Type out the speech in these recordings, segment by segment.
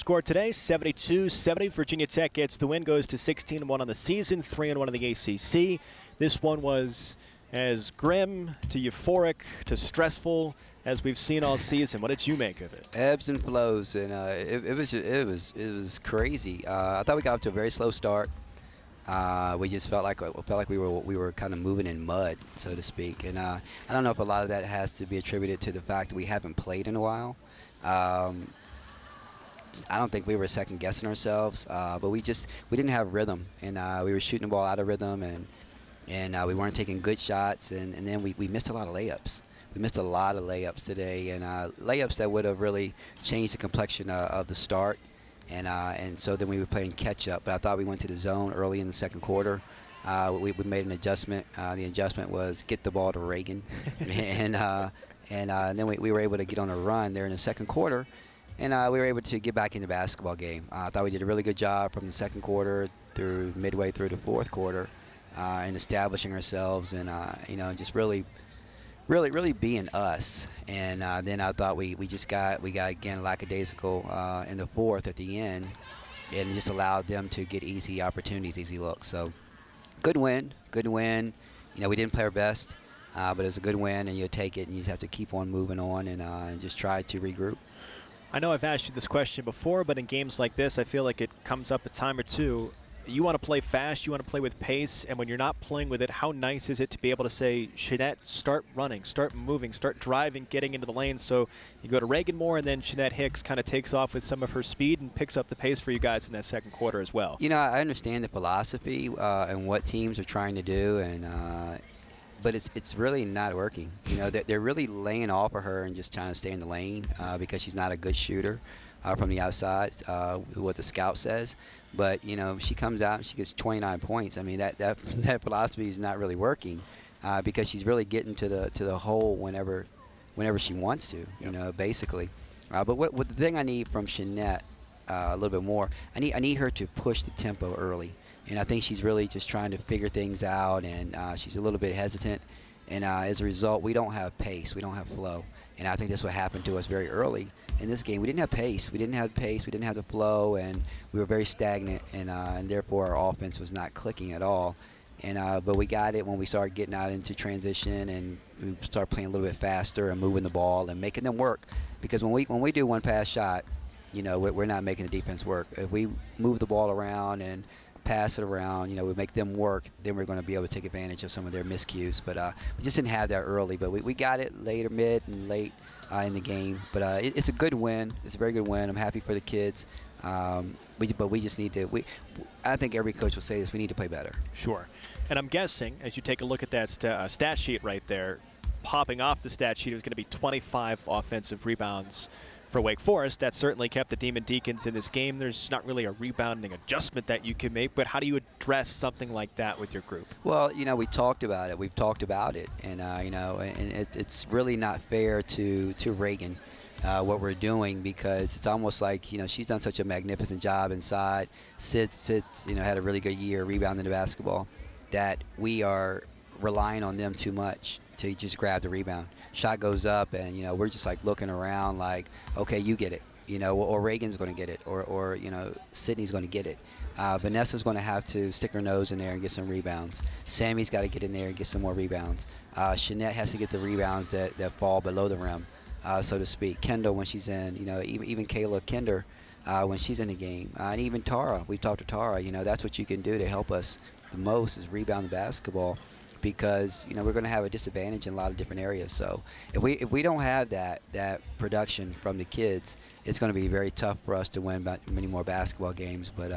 score today, 72-70. Virginia Tech gets the win, goes to 16-1 on the season, 3-1 in the ACC. This one was as grim to euphoric to stressful as we've seen all season. What did you make of it? Ebbs and flows, and it was crazy. I thought we got off to a very slow start. We just felt like we were kind of moving in mud, so to speak. And I don't know if a lot of that has to be attributed to the fact that we haven't played in a while. I don't think we were second guessing ourselves, but we didn't have rhythm, and we were shooting the ball out of rhythm, and we weren't taking good shots, and then we missed a lot of layups. We missed a lot of layups today, and layups that would have really changed the complexion of the start. And so then we were playing catch-up. But I thought we went to the zone early in the second quarter. We made an adjustment. The adjustment was get the ball to Reagan. and then we were able to get on a run there in the second quarter. And we were able to get back in the basketball game. I thought we did a really good job from the second quarter through midway through the fourth quarter in establishing ourselves and, just really being us. And then I thought we got again lackadaisical in the fourth at the end, and just allowed them to get easy opportunities, easy looks. So good win. We didn't play our best, but it was a good win, and you take it, and you just have to keep on moving on and just try to regroup. I know I've asked you this question before, but in games like this, I feel like it comes up a time or two. You want to play fast, you want to play with pace, and when you're not playing with it, how nice is it to be able to say, Jeanette, start running, start moving, start driving, getting into the lane. So you go to Reagan more, and then Jeanette Hicks kind of takes off with some of her speed and picks up the pace for you guys in that second quarter as well. I understand the philosophy and what teams are trying to do, but it's really not working. They're really laying off of her and just trying to stay in the lane because she's not a good shooter from the outside, what the scout says. But she comes out and she gets 29 points. I mean, that philosophy is not really working because she's really getting to the hole whenever she wants to. Basically. But what the thing I need from Jeanette a little bit more, I need her to push the tempo early. And I think she's really just trying to figure things out, and she's a little bit hesitant. And as a result, we don't have pace. We don't have flow. And I think that's what happened to us very early in this game. We didn't have pace. We didn't have the flow, and we were very stagnant, and therefore our offense was not clicking at all. But we got it when we started getting out into transition, and we started playing a little bit faster and moving the ball and making them work. Because when we do one pass shot, we're not making the defense work. If we move the ball around and pass it around, we make them work, then we're going to be able to take advantage of some of their miscues. But we just didn't have that early. But we got it later, mid and late in the game. But it's a good win. It's a very good win. I'm happy for the kids. But we just need to. I think every coach will say this. We need to play better. Sure. And I'm guessing, as you take a look at that stat sheet right there, popping off the stat sheet, it was going to be 25 offensive rebounds for Wake Forest. That certainly kept the Demon Deacons in this game. There's not really a rebounding adjustment that you can make, but how do you address something like that with your group? Well, we talked about it. We've talked about it, and it's really not fair to Reagan what we're doing, because it's almost like she's done such a magnificent job inside. Sits had a really good year rebounding the basketball, that we are relying on them too much to just grab the rebound. Shot goes up, and we're just like looking around like, okay, you get it, or Reagan's going to get it, or Sydney's going to get it. Vanessa's going to have to stick her nose in there and get some rebounds. Sammy's got to get in there and get some more rebounds. Jeanette has to get the rebounds that fall below the rim, so to speak. Kendall, when she's in, even Kayla Kinder, when she's in the game, and even Tara. We've talked to Tara. That's what you can do to help us the most, is rebound the basketball. Because we're going to have a disadvantage in a lot of different areas. So if we don't have that production from the kids, it's going to be very tough for us to win many more basketball games. But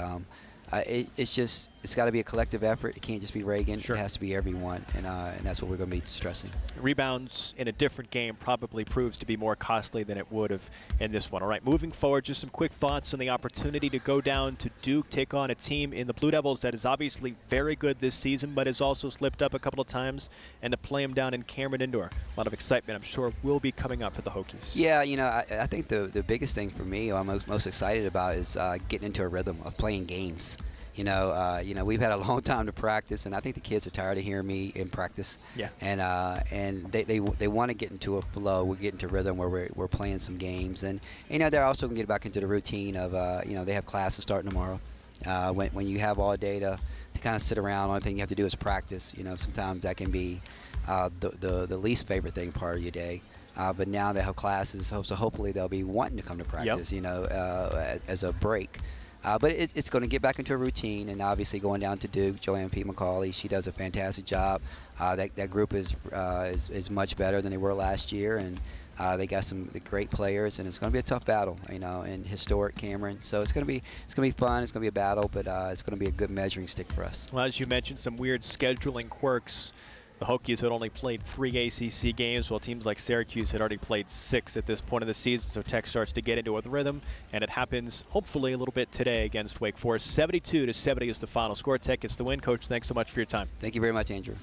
it's got to be a collective effort. It can't just be Reagan. Sure. It has to be everyone, and that's what we're going to be stressing. Rebounds in a different game probably proves to be more costly than it would have in this one. All right, moving forward, just some quick thoughts on the opportunity to go down to Duke, take on a team in the Blue Devils that is obviously very good this season, but has also slipped up a couple of times, and to play them down in Cameron Indoor. A lot of excitement, I'm sure, will be coming up for the Hokies. Yeah, I think the biggest thing for me, I'm most excited about, is getting into a rhythm of playing games. We've had a long time to practice, and I think the kids are tired of hearing me in practice. Yeah. And they want to get into a flow. We get into rhythm where we're playing some games, and they're also going to get back into the routine of they have classes starting tomorrow. When you have all day to kind of sit around, only thing you have to do is practice. Sometimes that can be the least favorite thing part of your day. But now they have classes, so hopefully they'll be wanting to come to practice. As a break. But it's going to get back into a routine, and obviously going down to Duke, Joanne P. McCauley, she does a fantastic job. That group is much better than they were last year, and they got some great players, and it's going to be a tough battle, in historic Cameron. So it's going to be fun. It's going to be a battle, but it's going to be a good measuring stick for us. Well, as you mentioned, some weird scheduling quirks. The Hokies had only played 3 ACC games, while teams like Syracuse had already played 6 at this point of the season. So Tech starts to get into a rhythm, and it happens hopefully a little bit today against Wake Forest. 72-70 is the final score. Tech gets the win. Coach, thanks so much for your time. Thank you very much, Andrew.